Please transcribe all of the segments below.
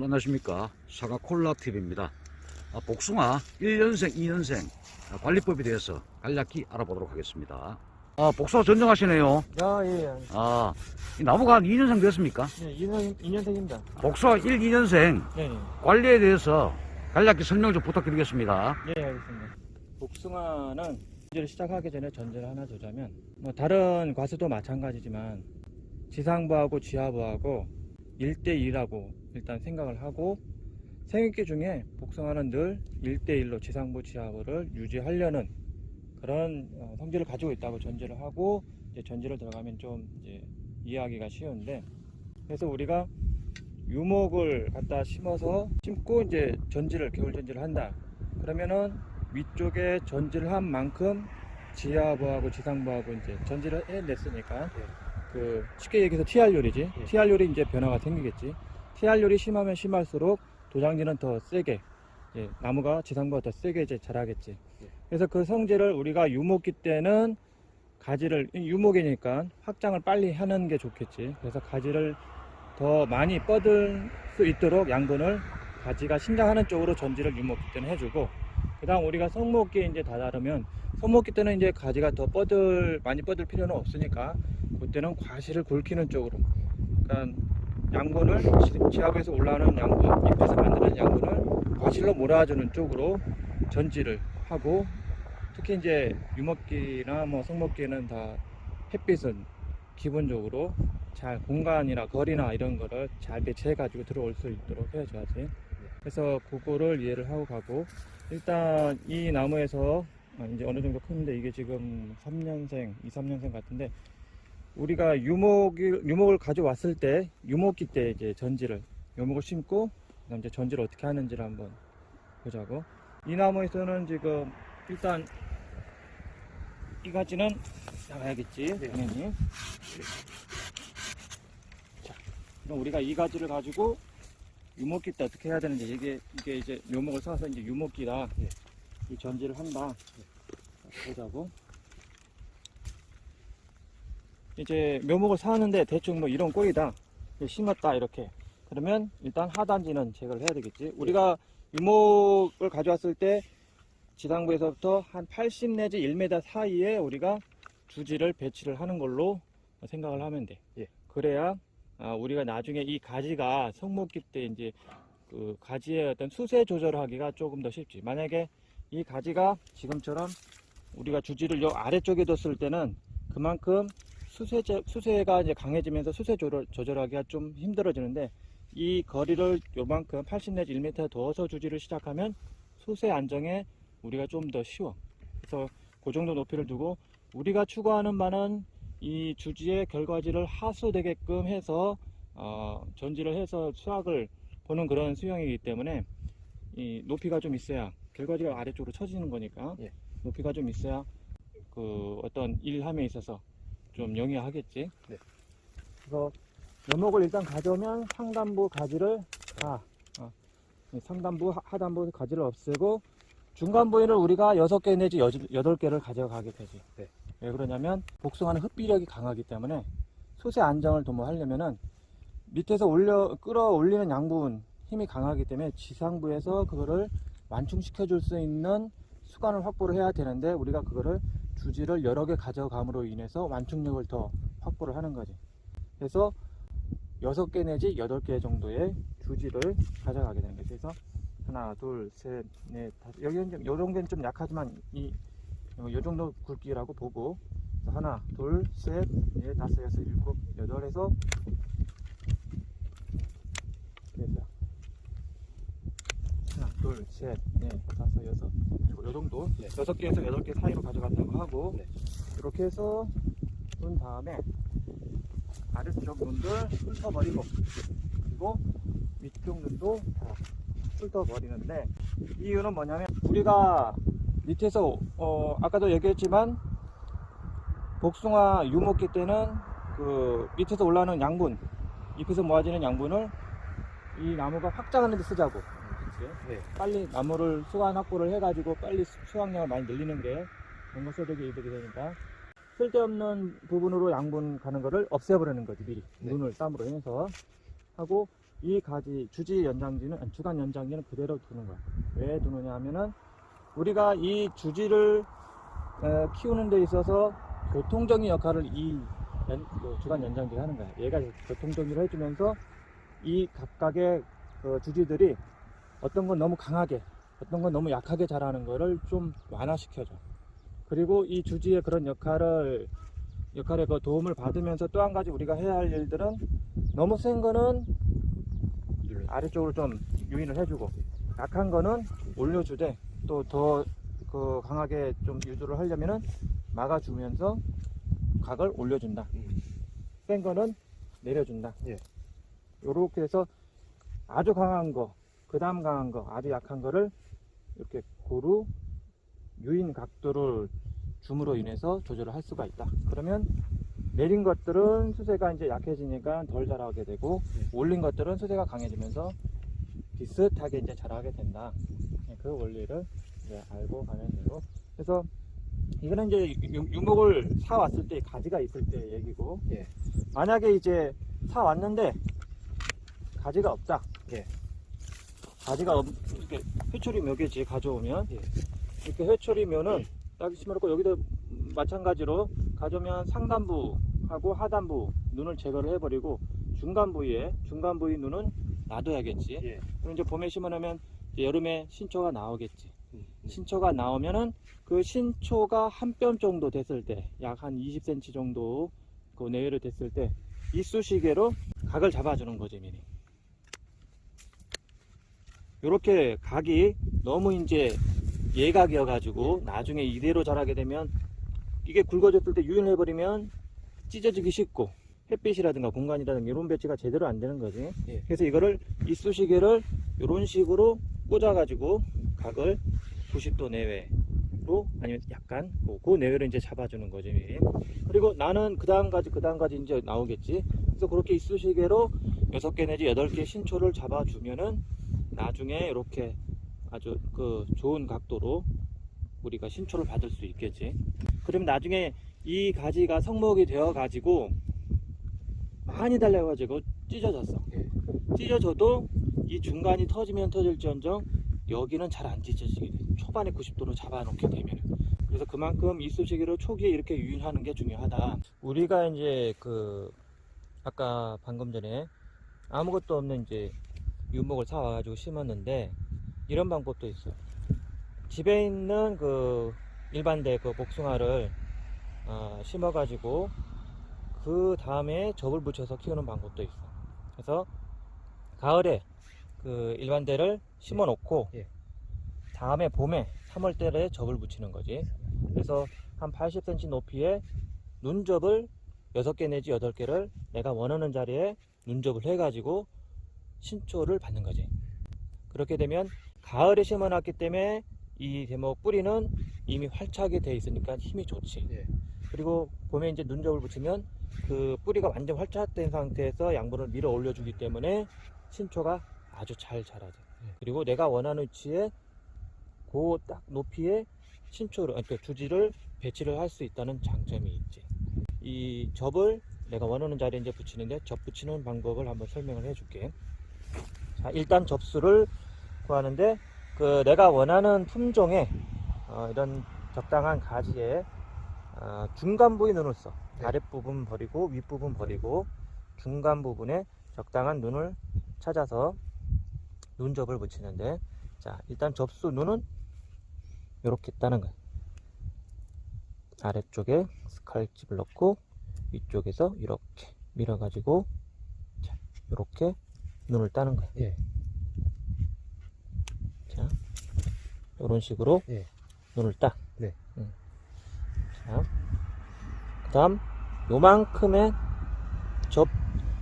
여러분 안녕하십니까. 사과콜라TV입니다. 복숭아 1년생, 2년생 관리법에 대해서 간략히 알아보도록 하겠습니다. 복숭아 전정하시네요. 예. 이 나무가 한 2년생 됐습니까? 네, 2년생입니다. 복숭아 1, 2년생 네, 관리에 대해서 간략히 설명 좀 부탁드리겠습니다. 네, 알겠습니다. 복숭아는 전지를 시작하기 전에 전제를 하나 두자면, 다른 과수도 마찬가지지만 지상부하고 지하부하고 1대1하고 일단 생각을 하고, 생육기 중에 복숭아는 늘 1대1로 지상부, 지하부를 유지하려는 그런 성질을 가지고 있다고 전제를 하고, 이제 전지를 들어가면 좀 이제 이해하기가 쉬운데, 그래서 우리가 유목을 갖다 심고 이제 전지를, 겨울 전지를 한다. 그러면은 위쪽에 전지를 한 만큼 지하부하고 지상부하고 이제 전지를 해냈으니까, 그 쉽게 얘기해서 TR율이지. TR율이 이제 변화가 생기겠지. TR율이 심하면 심할수록 도장지는 더 세게, 나무가 지상부가 더 세게 이제 자라겠지. 그래서 그 성질을 우리가 유목기 때는 가지를, 유목이니까 확장을 빨리 하는 게 좋겠지. 그래서 가지를 더 많이 뻗을 수 있도록 양분을 가지가 신장하는 쪽으로 전지를 유목기 때는 해주고, 그 다음 우리가 성목기에 이제 다다르면, 성목기 때는 이제 가지가 더 많이 뻗을 필요는 없으니까 그때는 과실을 굵히는 쪽으로, 그러니까 양분을 지하부에서 올라오는 양분, 잎에서 만드는 양분을 과실로 몰아주는 쪽으로 전지를 하고, 특히 이제 유목기나 성목기에는 다 햇빛은 기본적으로 잘 공간이나 거리나 이런 거를 잘 배치해 가지고 들어올 수 있도록 해줘야지. 그래서 그거를 이해를 하고 가고, 일단 이 나무에서 이제 어느 정도 컸는데, 이게 지금 3년생, 2, 3년생 같은데, 우리가 유목을 가져왔을 때, 유목기 때 이제 유목을 심고, 그다음 이제 전지를 어떻게 하는지를 한번 보자고. 이 나무에서는 지금 일단 이 가지는 나가야겠지, 당연히. 자, 그럼 우리가 이 가지를 가지고 유목기 때 어떻게 해야 되는지, 이게 이제 묘목을 사서 이제 유목기라 이 전지를 한다. 보자고. 이제 묘목을 사는데 대충 이런 꼴이다, 심었다 이렇게. 그러면 일단 하단지는 제거를 해야 되겠지. 우리가 유목을 가져왔을 때 지상부에서부터 한 80 내지 1m 사이에 우리가 주지를 배치를 하는 걸로 생각을 하면 돼. 그래야 우리가 나중에 이 가지가 성목기 때 이제 그 가지의 어떤 수세 조절하기가 조금 더 쉽지. 만약에 이 가지가 지금처럼 우리가 주지를 요 아래쪽에 뒀을 때는 그만큼 수세가 이제 강해지면서 수세 조절하기가 좀 힘들어지는데, 이 거리를 요만큼 80 내지 1m 둬서 주지를 시작하면 수세 안정에 우리가 좀 더 쉬워. 그래서 그 정도 높이를 두고, 우리가 추구하는 바는 이 주지의 결과지를 하수되게끔 해서 전지를 해서 수확을 보는 그런 수형이기 때문에, 이 높이가 좀 있어야, 결과지가 아래쪽으로 처지는 거니까 높이가 좀 있어야 그 어떤 일함에 있어서 좀 용이하겠지. 그래서 묘목을 일단 가져오면 상단부 가지를 상단부 하단부 가지를 없애고, 중간 부위를 우리가 6개 내지 8개를 가져가게 되지. 왜 그러냐면 복숭아는 흡비력이 강하기 때문에 수세 안정을 도모하려면은 밑에서 끌어올리는 양분 힘이 강하기 때문에 지상부에서 그거를 완충시켜 줄 수 있는 수간을 확보를 해야 되는데, 우리가 그거를 주지를 여러 개 가져감으로 인해서 완충력을 더 확보를 하는 거지. 그래서 6개 내지 8개 정도의 주지를 가져가게 되는 거지. 그래서 하나, 둘, 셋, 넷, 다섯. 여기는 요 정도는 좀 약하지만 요 정도 굵기라고 보고, 하나, 둘, 셋, 넷, 다섯, 여섯, 일곱, 여덟에서 하나, 둘, 셋, 넷, 다섯, 여섯, 일곱, 요 정도 6개에서 8개 사이로 가져간다고 하고, 이렇게 해서 둔 다음에 아래쪽 눈들 훑어버리고, 그리고 위쪽 눈도 다 훑어버리는데, 이유는 뭐냐면, 우리가 밑에서 아까도 얘기했지만 복숭아 유목기 때는 그 밑에서 올라오는 양분, 잎에서 모아지는 양분을 이 나무가 확장하는 데 쓰자고. 빨리 나무를 수간 확보를 해가지고 빨리 수확량을 많이 늘리는 게 연구소득에 이득이 되니까, 쓸데없는 부분으로 양분 가는 거를 없애버리는 거지, 미리. 눈을 땀으로 해서 하고, 이 가지 주지 연장지는 주간 연장지는 그대로 두는 거야. 왜 두느냐 하면은 우리가 이 주지를 키우는 데 있어서 교통적인 역할을 주간 연장지가 하는 거야. 얘가 교통정리를 해주면서 이 각각의 주지들이 어떤 건 너무 강하게, 어떤 건 너무 약하게 자라는 거를 좀 완화시켜줘. 그리고 이 주지의 그런 역할에 그 도움을 받으면서 또 한 가지 우리가 해야 할 일들은 너무 센 거는 아래쪽으로 좀 유인을 해주고 약한 거는 올려주되 또 더 강하게 좀 유도를 하려면은 막아주면서 각을 올려준다. 센 거는 내려준다. 예. 요렇게 해서 아주 강한 거, 그 다음 강한 거, 아주 약한 거를 이렇게 고루 유인 각도를 줌으로 인해서 조절을 할 수가 있다. 그러면 내린 것들은 수세가 이제 약해지니까 덜 자라게 되고 올린 것들은 수세가 강해지면서 비슷하게 이제 자라게 된다. 그 원리를 이제 알고 가면 되고. 그래서 이거는 이제 유목을 사 왔을 때 가지가 있을 때 얘기고. 예. 만약에 이제 사 왔는데 가지가 없다. 예. 가지가 이렇게 회초리 묘개지 가져오면 예. 이렇게 회초리 묘는 딱 심어놓고 여기도 마찬가지로 가져오면 상단부하고 하단부 눈을 제거를 해버리고 중간 부위 눈은 놔둬야겠지. 예. 그럼 이제 봄에 심어놓으면 이제 여름에 신초가 나오겠지. 신초가 나오면은 그 신초가 한 뼘 정도 됐을 때, 약 한 20cm 정도 그 내외로 됐을 때 이쑤시개로 각을 잡아주는 거지, 미리. 요렇게 각이 너무 이제 예각이어가지고 나중에 이대로 자라게 되면 이게 굵어졌을 때 유인해버리면 찢어지기 쉽고 햇빛이라든가 공간이라든가 이런 배치가 제대로 안 되는 거지. 예. 그래서 이거를 이쑤시개를 이런 식으로 꽂아가지고 각을 90도 내외로 아니면 약간 그 내외로 이제 잡아주는 거지. 미리. 그리고 나는 그 다음까지 이제 나오겠지. 그래서 그렇게 이쑤시개로 6개 내지 8개 신초를 잡아주면은 나중에 이렇게 아주 좋은 각도로 우리가 신초를 받을 수 있겠지. 그러면 나중에 이 가지가 성목이 되어 가지고 많이 달려가지고 찢어졌어. 찢어져도 이 중간이 터지면 터질지언정 여기는 잘 안 찢어지게 돼. 초반에 90도로 잡아놓게 되면. 그래서 그만큼 이쑤시개로 초기에 이렇게 유인하는 게 중요하다. 우리가 이제 아까 방금 전에 아무것도 없는 이제 유목을 사와가지고 심었는데 이런 방법도 있어요. 집에 있는 일반대 복숭아를 심어가지고 그 다음에 접을 붙여서 키우는 방법도 있어. 그래서 가을에 일반대를 심어 놓고 예. 다음에 봄에 3월달에 접을 붙이는 거지. 그래서 한 80cm 높이의 눈접을 6개 내지 8개를 내가 원하는 자리에 눈접을 해가지고 신초를 받는 거지. 그렇게 되면 가을에 심어 놨기 때문에 이 대목 뿌리는 이미 활착이 돼 있으니까 힘이 좋지. 예. 그리고 봄에 이제 눈접을 붙이면 그 뿌리가 완전 활착된 상태에서 양분을 밀어 올려주기 때문에 신초가 아주 잘 자라죠. 예. 그리고 내가 원하는 위치에 그 딱 높이의 신초를, 그러니까 주지를 배치를 할 수 있다는 장점이 있지. 이 접을 내가 원하는 자리에 이제 붙이는데 접 붙이는 방법을 한번 설명을 해줄게. 자, 일단 접수를 구하는데 내가 원하는 품종의 이런 적당한 가지에 중간 부위 눈을 써. 네. 아랫부분 버리고 윗부분 버리고 중간 부분에 적당한 눈을 찾아서 눈접을 붙이는데, 자, 일단 접수 눈은 이렇게 따는 거야. 아래쪽에 스칼집을 넣고 위쪽에서 이렇게 밀어가지고 자, 이렇게 눈을 따는 거야. 예. 자, 이런 식으로 예. 눈을 따. 네. 자, 그다음 요만큼의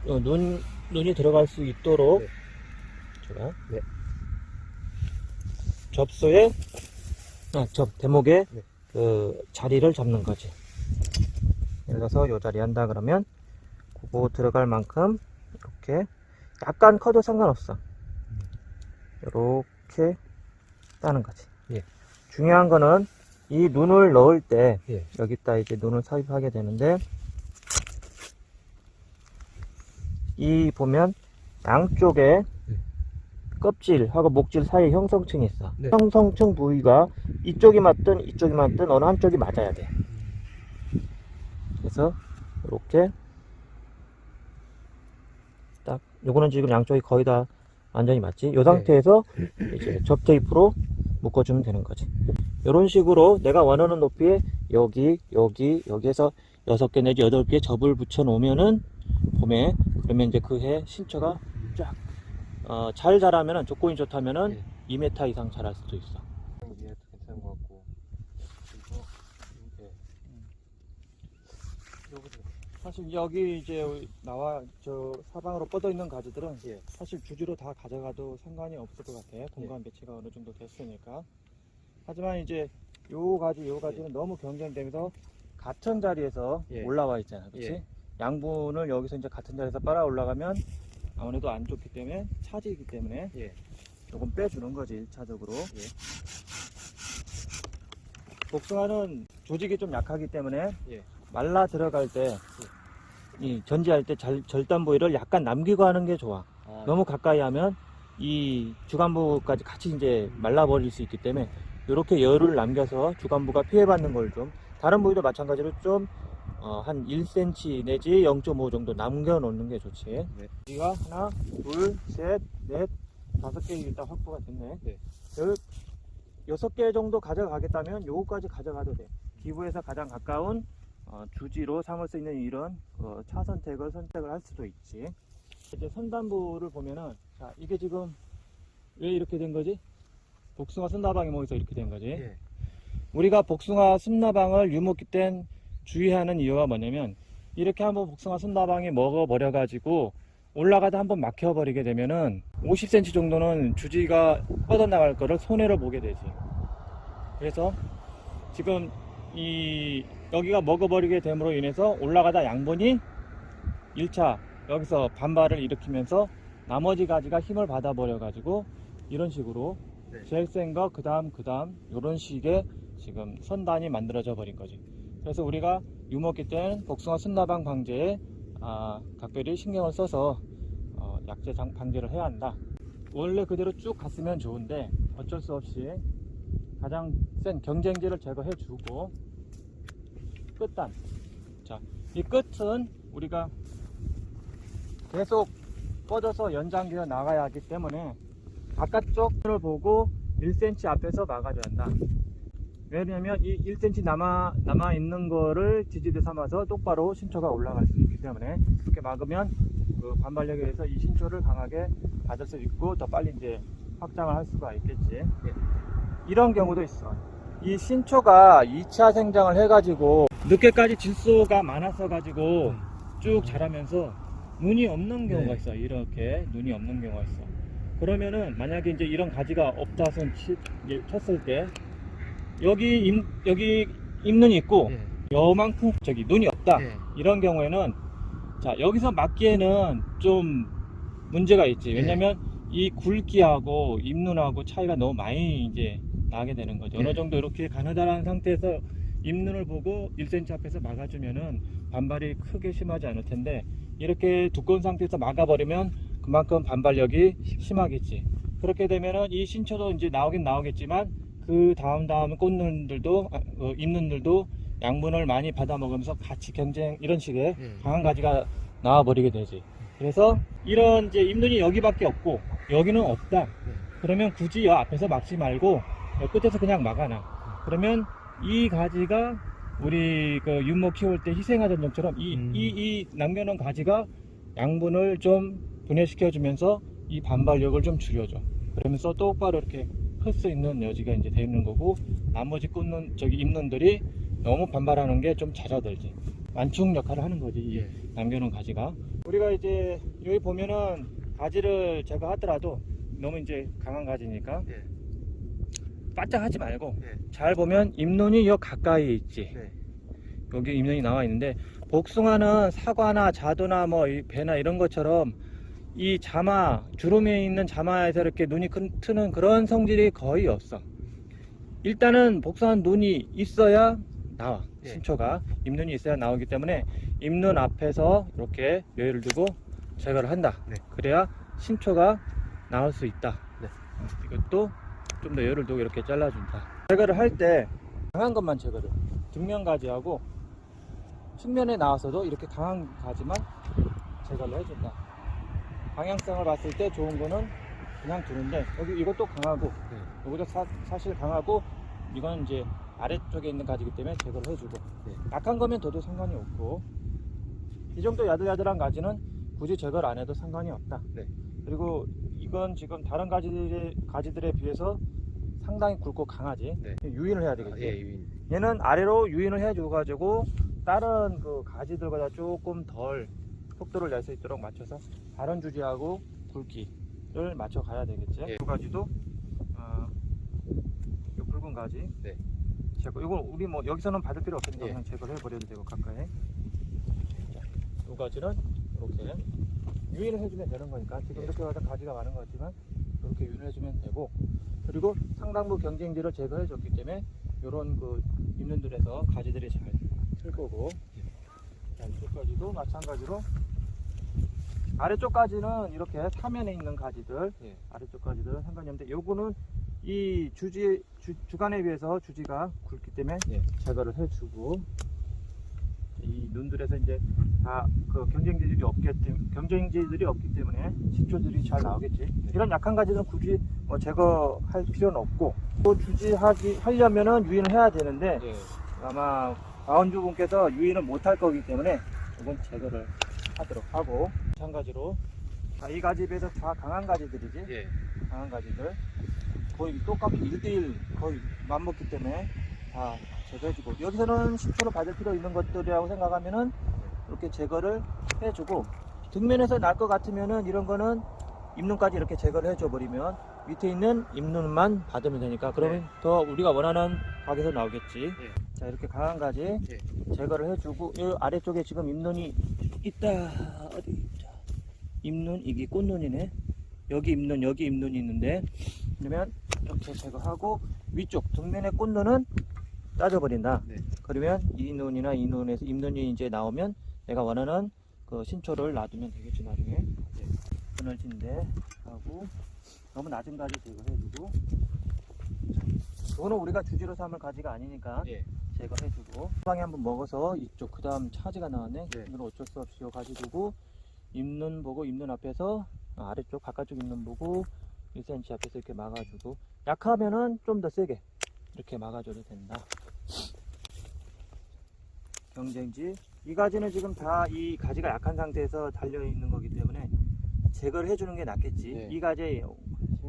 눈이 들어갈 수 있도록 네. 제가 네. 접수의 대목에 네. 자리를 잡는 거지. 예를 들어서 요 자리 한다 그러면 그거 들어갈 만큼 이렇게 약간 커도 상관없어. 이렇게 따는 거지. 예. 중요한 거는 이 눈을 넣을 때 예. 여기다 이제 눈을 삽입하게 되는데, 이 보면 양쪽에 네. 껍질하고 목질 사이에 형성층이 있어. 네. 형성층 부위가 이쪽이 맞든 이쪽이 맞든 어느 한쪽이 맞아야 돼. 그래서 이렇게 딱 요거는 지금 양쪽이 거의 다 완전히 맞지? 요 상태에서 이제 접 테이프로 묶어주면 되는 거지. 이런 식으로 내가 원하는 높이에 여기에서 6개 내지 8개 접을 붙여 놓으면은 봄에 그러면 이제 그 해 신초가 쫙 잘 자라면은 조건이 좋다면은 2m 이상 자랄 수도 있어. 이게 괜찮은 것 같고. 그리고 이게 사실 여기 이제 나와 저 사방으로 뻗어 있는 가지들은 사실 주지로 다 가져가도 상관이 없을 것 같아. 공간 배치가 어느 정도 됐으니까. 하지만 이제 요 가지는 너무 경쟁되면서 같은 자리에서 올라와 있잖아, 그렇지? 양분을 여기서 이제 같은 자리에서 빨아 올라가면 아무래도 안 좋기 때문에 차지기 때문에 조금 빼주는 거지 1차적으로. 복숭아는 조직이 좀 약하기 때문에 말라 들어갈 때 이 전지할 때 절단 부위를 약간 남기고 하는 게 좋아. 너무 가까이 하면 이 주간부까지 같이 이제 말라버릴 수 있기 때문에 이렇게 열을 남겨서 주간부가 피해받는 걸 좀, 다른 부위도 마찬가지로 좀 한 1cm 내지 0.5 정도 남겨 놓는 게 좋지. 우리가 하나, 둘, 셋, 넷, 5개 일단 확보가 됐네. 6개 정도 가져가겠다면 요거까지 가져가도 돼. 기부에서 가장 가까운 주지로 삼을 수 있는 이런 차 선택을 할 수도 있지. 이제 선단부를 보면은, 자, 이게 지금 왜 이렇게 된 거지? 복숭아 순나방이 모여서 이렇게 된 거지. 우리가 복숭아 순나방을 유목기 땐 주의하는 이유가 뭐냐면, 이렇게 한번 복숭아 순나방이 먹어버려 가지고 올라가다 한번 막혀버리게 되면은 50cm 정도는 주지가 뻗어나갈 거를 손해를 보게 되지. 그래서 지금 여기가 먹어버리게 됨으로 인해서 올라가다 양분이 1차 여기서 반발을 일으키면서 나머지 가지가 힘을 받아버려 가지고 이런 식으로 제일 센 거 그 다음 이런 식의 지금 선단이 만들어져 버린 거지. 그래서 우리가 유목기 때는 복숭아 순나방 방제에 각별히 신경을 써서 약재 방제를 해야 한다. 원래 그대로 쭉 갔으면 좋은데 어쩔 수 없이 가장 센 경쟁지를 제거해 주고 끝단, 자, 이 끝은 우리가 계속 뻗어서 연장되어 나가야 하기 때문에 바깥쪽을 보고 1cm 앞에서 막아줘야 한다. 왜냐면 이 1cm 남아 있는 거를 지지대 삼아서 똑바로 신초가 올라갈 수 있기 때문에 그렇게 막으면 그 반발력에 의해서 이 신초를 강하게 받을 수 있고 더 빨리 이제 확장을 할 수가 있겠지. 이런 경우도 있어. 이 신초가 2차 생장을 해가지고 늦게까지 질소가 많았어 가지고 쭉 자라면서 눈이 없는 경우가 있어. 이렇게 눈이 없는 경우가 있어. 그러면은 만약에 이제 이런 가지가 없다 손 쳤을 때 여기 잎눈이 있고 요만큼 저기 눈이 없다. 이런 경우에는 자, 여기서 막기에는 좀 문제가 있지. 왜냐면 이 굵기하고 잎눈하고 차이가 너무 많이 이제 나게 되는 거죠. 어느 정도 이렇게 가느다란 상태에서 잎눈을 보고 1cm 앞에서 막아주면은 반발이 크게 심하지 않을 텐데 이렇게 두꺼운 상태에서 막아버리면 그만큼 반발력이 심하겠지. 그렇게 되면은 이 신초도 이제 나오긴 나오겠지만 그 다음 꽃눈들도 잎눈들도 양분을 많이 받아 먹으면서 같이 경쟁 이런 식의 강한 가지가 나와버리게 되지. 그래서 이런 이제 잎눈이 여기밖에 없고 여기는 없다. 그러면 굳이 여 앞에서 막지 말고 끝에서 그냥 막아놔. 그러면 이 가지가 우리 그 윤목 키울 때 희생하던 것처럼 이 남겨놓은 가지가 양분을 좀 분해시켜 주면서 이 반발력을 좀 줄여줘. 그러면서 똑바로 이렇게 클 수 있는 여지가 이제 되는 거고 나머지 잎눈들이 너무 반발하는 게 좀 잦아들지. 완충 역할을 하는 거지. 이 남겨놓은 가지가. 우리가 이제 여기 보면은 가지를 제거하더라도 너무 이제 강한 가지니까 바짝 하지 말고 잘 보면 잎눈이 여 가까이 있지. 여기 잎눈이 나와 있는데 복숭아는 사과나 자두나 뭐 배나 이런 것처럼 이 주름에 있는 자마에서 이렇게 눈이 트는 그런 성질이 거의 없어. 일단은 복숭아는 눈이 있어야 나와. 신초가 잎눈이 있어야 나오기 때문에 잎눈 앞에서 이렇게 여유를 두고 제거를 한다. 그래야 신초가 나올 수 있다. 네. 이것도 좀 더 열을 두고 이렇게 잘라준다. 제거를 할 때 강한 것만 제거를. 뒷면 가지하고 측면에 나와서도 이렇게 강한 가지만 제거를 해준다. 방향성을 봤을 때 좋은 거는 그냥 두는데 여기 이것도 강하고 이것도 사실 강하고 이건 이제 아래쪽에 있는 가지이기 때문에 제거를 해주고 약한 거면 둬도 상관이 없고 이 정도 야들야들한 가지는 굳이 제거를 안 해도 상관이 없다. 그리고 이건 지금 다른 가지들에 비해서 상당히 굵고 강하지. 유인을 해야 되겠지. 유인. 얘는 아래로 유인을 해줘 가지고 다른 그 가지들보다 조금 덜 속도를 낼 수 있도록 맞춰서 다른 주지하고 굵기를 맞춰 가야 되겠지. 두 가지도 이 굵은 가지 제거. 이건 우리 뭐 여기서는 받을 필요 없으니까 그냥 제거를 해버려도 되고 가까이. 두 가지는 이렇게 유인을 해주면 되는 거니까 지금 이렇게 가지가 많은 것 같지만 이렇게 유인을 해주면 되고, 그리고 상당부 경쟁지를 제거해 줬기 때문에 이런 그 잎눈들에서 가지들이 잘 틀 거고, 자, 이쪽까지도 마찬가지로 아래쪽까지는 이렇게 사면에 있는 가지들, 아래쪽 가지들은 상관이 없는데 요거는 이 주간에 비해서 주지가 굵기 때문에 제거를 해주고, 이 눈들에서 이제 다 그 경쟁지들이 없기 때문에 식초들이 잘 나오겠지. 이런 약한 가지는 굳이 뭐 제거할 필요는 없고, 또 하려면은 유인을 해야 되는데 아마 가원주 분께서 유인을 못할 거기 때문에 조금 제거를 하도록 하고, 마찬가지로 이 가지에 비해서 다 강한 가지들이지. 강한 가지들 거의 똑같이 1대1 거의 맞먹기 때문에 다 제거해주고, 여기서는 식초를 받을 필요 있는 것들이라고 생각하면은 이렇게 제거를 해주고, 뒷면에서 날 것 같으면은 이런 거는 잎눈까지 이렇게 제거를 해줘 버리면 밑에 있는 잎눈만 받으면 되니까 그러면 더 우리가 원하는 각에서 나오겠지. 자, 이렇게 강한 가지 제거를 해주고, 이 아래쪽에 지금 잎눈이 있다. 어디 있자. 잎눈, 이게 꽃눈이네. 여기 잎눈, 여기 잎눈이 있는데, 그러면 이렇게 제거하고 위쪽 뒷면의 꽃눈은 따져버린다. 그러면 이 눈이나 이 눈에서 잎눈이 이제 나오면 내가 원하는 그 신초를 놔두면 되겠지. 나중에 그늘진데 하고 너무 낮은 가지 제거해주고, 이거는 우리가 주지로 삼을 가지가 아니니까 제거해주고, 방에 한번 먹어서 이쪽 그 다음 차지가 나왔네. 이건 어쩔 수 없이 요 가지 두고 잎눈 보고, 잎눈 앞에서 아래쪽 바깥쪽 잎눈 보고 1cm 앞에서 이렇게 막아주고, 약하면은 좀 더 세게 이렇게 막아줘도 된다. 경쟁지, 이 가지는 지금 다 이 가지가 약한 상태에서 달려있는 거기 때문에 제거를 해주는 게 낫겠지. 이 가지에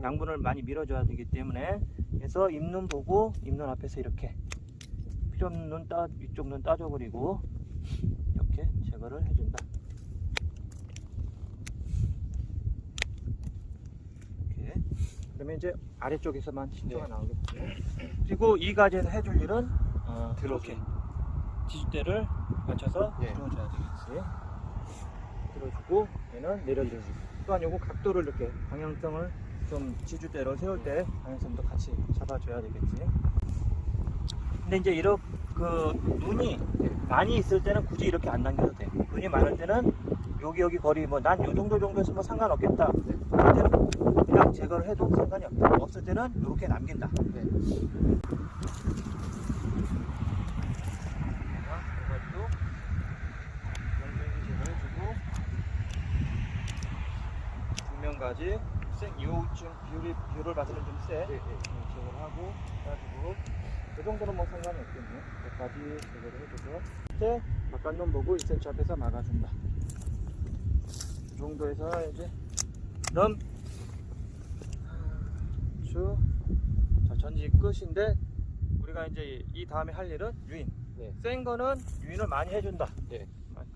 양분을 많이 밀어줘야 되기 때문에, 그래서 잎눈 보고 잎눈 앞에서 이렇게 필요 없는 눈 위쪽 눈 따줘버리고 이렇게 제거를 해준다. 이렇게. 그러면 이제 아래쪽에서만 신초가 나오겠지. 그리고 이 가지에서 해줄 일은 이렇게 지주대를 맞춰서 들어줘야 되겠지. 들어주고 얘는 내려주고, 또한 요거 각도를 이렇게 방향성을 좀 지주대로 세울 때 방향성도 같이 잡아줘야 되겠지. 근데 이제 이렇게 그 눈이 많이 있을 때는 굳이 이렇게 안 당겨도 돼. 눈이 많을 때는 여기 거리 뭐 난 요 정도에서 뭐 상관없겠다. 그럴 때는 그냥 제거를 해도 상관이 없다. 없을 때는 이렇게 남긴다. 가지 요쯤 비율을 봐서는 좀 세. 제거를 하고 따지고, 이 정도는 뭐 상관이 없겠네. 여기까지 제거를 해주고, 밑에 바깥눈 보고 1cm 앞에서 막아준다. 이 정도에서 이제 넌 자, 전지 끝인데, 우리가 이제 이 다음에 할 일은 유인. 센 거는 유인을 많이 해준다.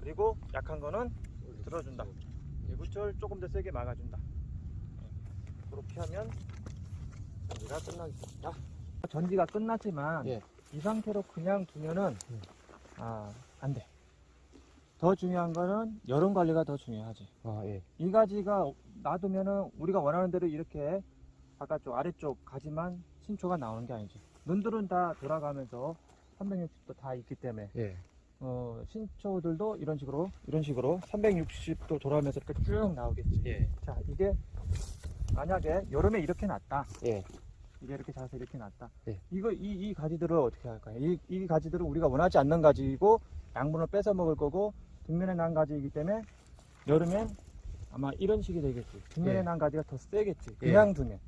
그리고 약한 거는 들어준다. 붓을 조금 더 세게 막아준다. 그렇게 하면 전지가 끝나겠습니다. 전지가 끝났지만 이 상태로 그냥 두면은 안 돼. 더 중요한 거는 여름 관리가 더 중요하지. 이 가지가 놔두면은 우리가 원하는 대로 이렇게 바깥쪽 아래쪽 가지만 신초가 나오는 게 아니지. 눈들은 다 돌아가면서 360도 다 있기 때문에 신초들도 이런 식으로 360도 돌아오면서 이렇게 쭉 나오겠지. 예. 자, 이게 만약에 여름에 이렇게 났다. 예. 이게 이렇게 자라서 이렇게 났다. 예. 이 가지들을 어떻게 할까요? 이 가지들은 우리가 원하지 않는 가지이고 양분을 뺏어 먹을 거고 뒷면에 난 가지이기 때문에 여름엔 아마 이런 식이 되겠지. 뒷면에 예. 난 가지가 더 세겠지. 예. 그냥 두면.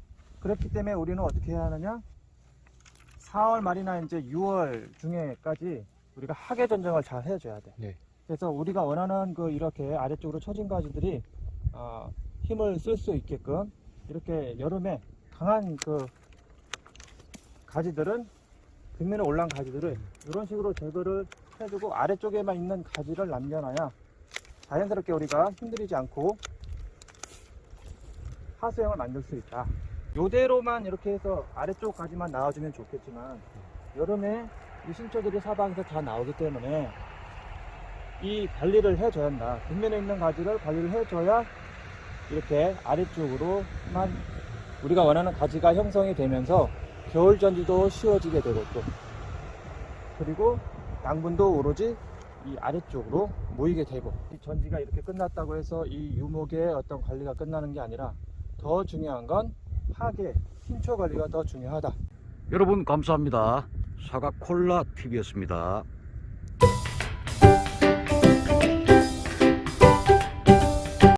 그렇기 때문에 우리는 어떻게 해야 하느냐? 4월 말이나 이제 6월 중에까지 우리가 하계 전정을 잘 해줘야 돼. 네. 그래서 우리가 원하는 이렇게 아래쪽으로 처진 가지들이 힘을 쓸 수 있게끔 이렇게 여름에 강한 가지들은 뒷면에 올라온 가지들을 이런 식으로 제거를 해주고 아래쪽에만 있는 가지를 남겨놔야 자연스럽게 우리가 힘들이지 않고 하수형을 만들 수 있다. 요대로만 이렇게 해서 아래쪽 가지만 나와주면 좋겠지만 여름에 이 신초들이 사방에서 다 나오기 때문에 이 관리를 해줘야 한다. 뒷면에 있는 가지를 관리를 해줘야 이렇게 아래쪽으로만 우리가 원하는 가지가 형성이 되면서 겨울 전지도 쉬워지게 되고 또 그리고 양분도 오로지 이 아래쪽으로 모이게 되고 이 전지가 이렇게 끝났다고 해서 이 유목의 어떤 관리가 끝나는 게 아니라 더 중요한 건 하계 신초 관리가 더 중요하다. 여러분 감사합니다. 사과 콜라 TV였습니다.